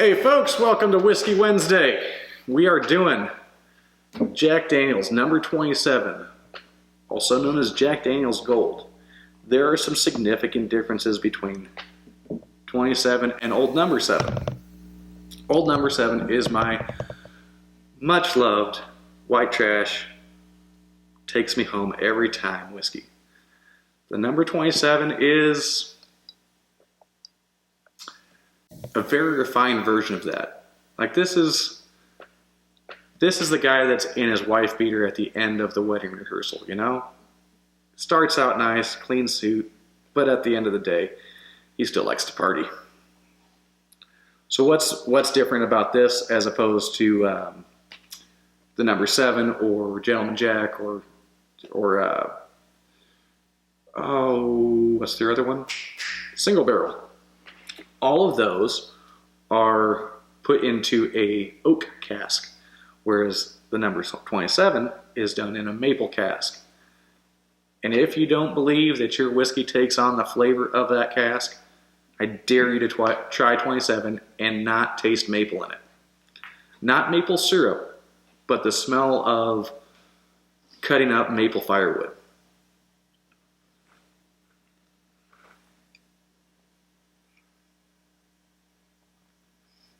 Hey folks, welcome to Whiskey Wednesday. We are doing Jack Daniel's number 27, also known as Jack Daniel's Gold. There are some significant differences between 27 and Old Number 7. Old Number 7 is my much loved white trash, takes me home every time whiskey. The number 27 is a very refined version of that. Like this is the guy that's in his wife beater at the end of the wedding rehearsal, you know? Starts out nice, clean suit, but at the end of the day, he still likes to party. So what's different about this as opposed to the number 7 or Gentleman Jack or what's the other one? Single Barrel. All of those are put into a oak cask, whereas the number 27 is done in a maple cask. And if you don't believe that your whiskey takes on the flavor of that cask, I dare you to try 27 and not taste maple in it. Not maple syrup, but the smell of cutting up maple firewood.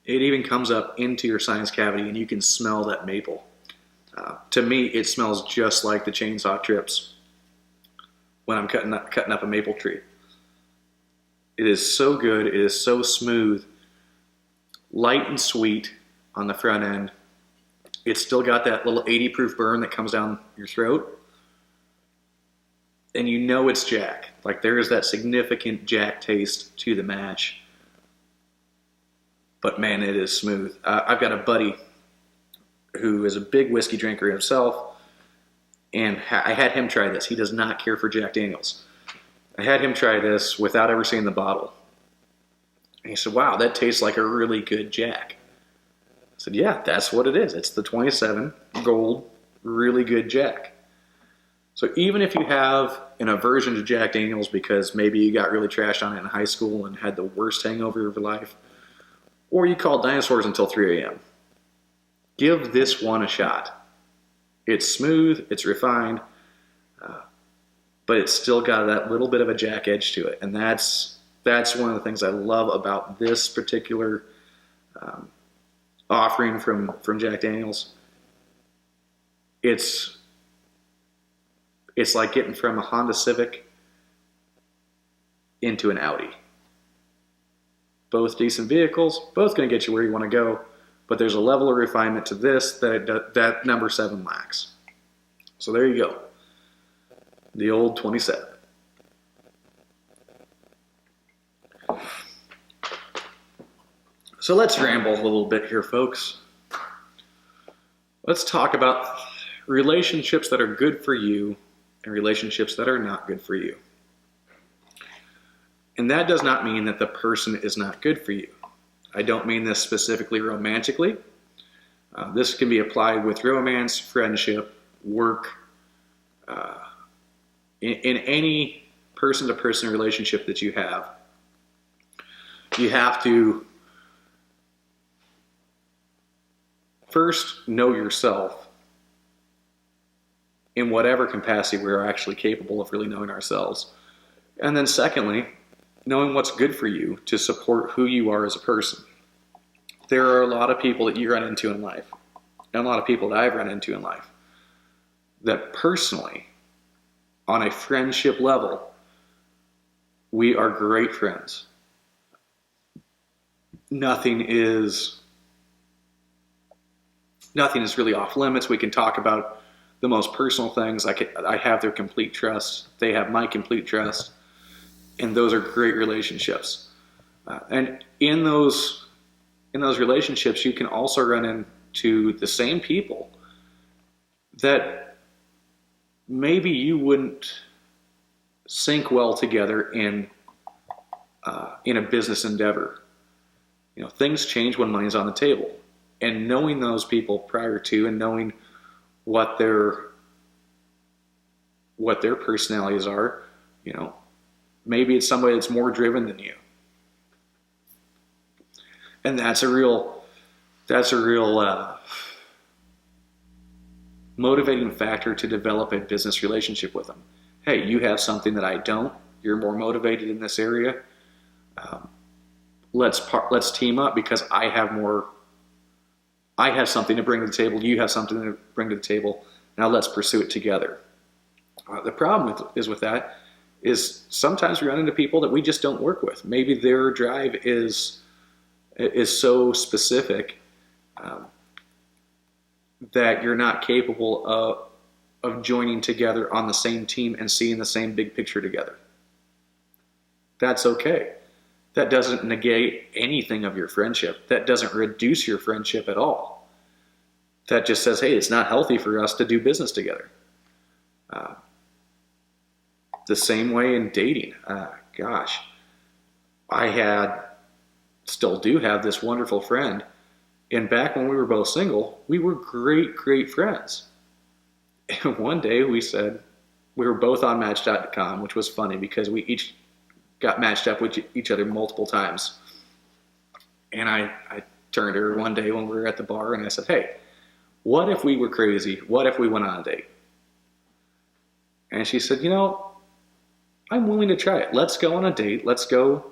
It even comes up into your sinus cavity and you can smell that maple. To me, it smells just like the chainsaw trips when I'm cutting up a maple tree. It is so good, it is so smooth, light and sweet on the front end. It's still got that little 80 proof burn that comes down your throat. And you know it's Jack. Like there is that significant Jack taste to the mash. But man, it is smooth. I've got a buddy who is a big whiskey drinker himself, and I had him try this. He does not care for Jack Daniels. I had him try this without ever seeing the bottle. And he said, wow, that tastes like a really good Jack. I said, yeah, that's what it is. It's the 27 Gold, really good Jack. So even if you have an aversion to Jack Daniels because maybe you got really trashed on it in high school and had the worst hangover of your life, or you called dinosaurs until 3 a.m. Give this one a shot. It's smooth, it's refined, but it's still got that little bit of a Jack edge to it. And that's one of the things I love about this particular offering from Jack Daniels. It's like getting from a Honda Civic into an Audi. Both decent vehicles, both going to get you where you want to go, but there's a level of refinement to this that number 7 lacks. So there you go. The old 27. So let's ramble a little bit here, folks. Let's talk about relationships that are good for you and relationships that are not good for you. And that does not mean that the person is not good for you. I don't mean this specifically romantically. This can be applied with romance, friendship, work, in any person-to-person relationship that you have. You have to first know yourself in whatever capacity we're actually capable of really knowing ourselves. And then secondly, knowing what's good for you to support who you are as a person. There are a lot of people that you run into in life, and a lot of people that I've run into in life, that personally, on a friendship level, we are great friends. Nothing is really off limits. We can talk about the most personal things. I have their complete trust. They have my complete trust. And those are great relationships. And in those relationships, you can also run into the same people that maybe you wouldn't sync well together in a business endeavor. You know, things change when money's on the table. And knowing those people prior to and knowing what their personalities are, you know, maybe it's somebody that's more driven than you. And that's a real motivating factor to develop a business relationship with them. Hey, you have something that I don't. You're more motivated in this area. Um, let's team up because I have more. I have something to bring to the table. You have something to bring to the table. Now let's pursue it together. The problem with that is sometimes we run into people that we just don't work with. Maybe their drive is so specific that you're not capable of joining together on the same team and seeing the same big picture together. That's okay. That doesn't negate anything of your friendship. That doesn't reduce your friendship at all. That just says, hey, it's not healthy for us to do business together. The same way in dating. Still do have this wonderful friend. And back when we were both single, we were great, great friends. And one day we said, we were both on Match.com, which was funny because we each got matched up with each other multiple times. And I turned to her one day when we were at the bar and I said, hey, what if we were crazy? What if we went on a date? And she said, I'm willing to try it. Let's go on a date. Let's go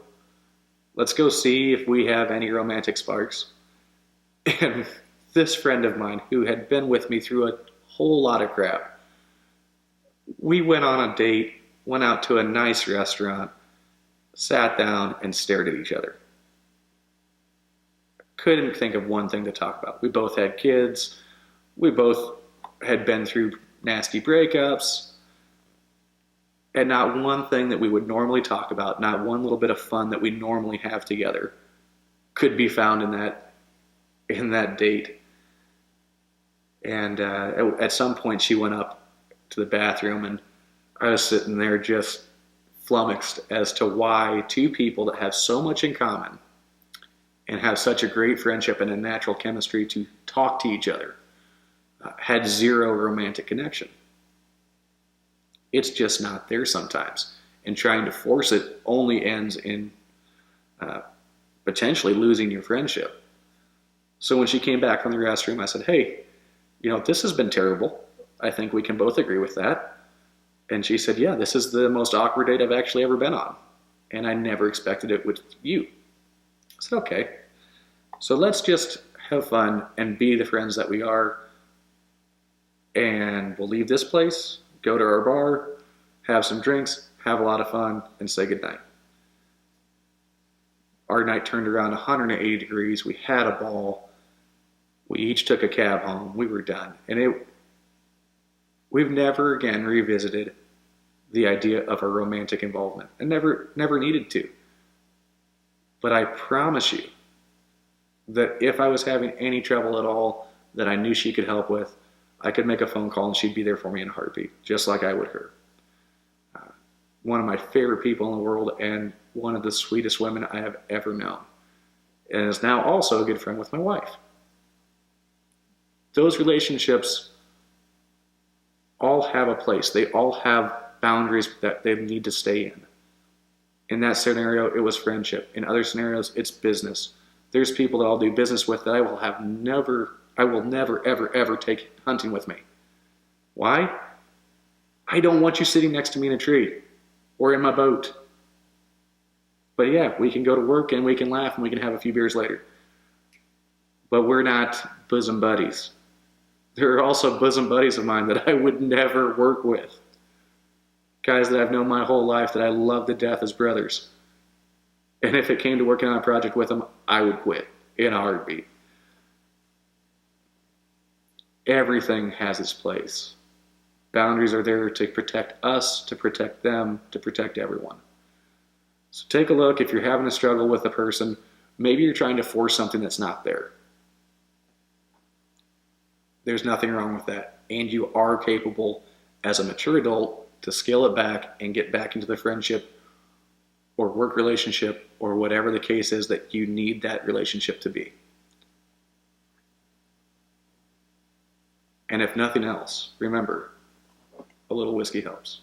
see if we have any romantic sparks. And this friend of mine who had been with me through a whole lot of crap, we went on a date, went out to a nice restaurant, sat down and stared at each other. Couldn't think of one thing to talk about. We both had kids. We both had been through nasty breakups. And not one thing that we would normally talk about, not one little bit of fun that we normally have together could be found in that date. And at some point she went up to the bathroom and I was sitting there just flummoxed as to why two people that have so much in common and have such a great friendship and a natural chemistry to talk to each other had zero romantic connection. It's just not there sometimes. And trying to force it only ends in potentially losing your friendship. So when she came back from the restroom, I said, hey, this has been terrible. I think we can both agree with that. And she said, yeah, this is the most awkward date I've actually ever been on. And I never expected it with you. I said, okay. So let's just have fun and be the friends that we are. And we'll leave this place, go to our bar, have some drinks, have a lot of fun, and say goodnight. Our night turned around 180 degrees. We had a ball. We each took a cab home. We were done. And we've never again revisited the idea of a romantic involvement. And never needed to. But I promise you that if I was having any trouble at all that I knew she could help with, I could make a phone call and she'd be there for me in a heartbeat, just like I would her. One of my favorite people in the world and one of the sweetest women I have ever known. And is now also a good friend with my wife. Those relationships all have a place. They all have boundaries that they need to stay in. In that scenario, it was friendship. In other scenarios, it's business. There's people that I'll do business with that I will never, ever, ever take hunting with me. Why? I don't want you sitting next to me in a tree or in my boat. But yeah, we can go to work and we can laugh and we can have a few beers later. But we're not bosom buddies. There are also bosom buddies of mine that I would never work with. Guys that I've known my whole life that I love to death as brothers. And if it came to working on a project with them, I would quit in a heartbeat. Everything has its place. Boundaries are there to protect us, to protect them, to protect everyone. So take a look. If you're having a struggle with a person, maybe you're trying to force something that's not there. There's nothing wrong with that. And you are capable as a mature adult to scale it back and get back into the friendship or work relationship or whatever the case is that you need that relationship to be. And if nothing else, remember, a little whiskey helps.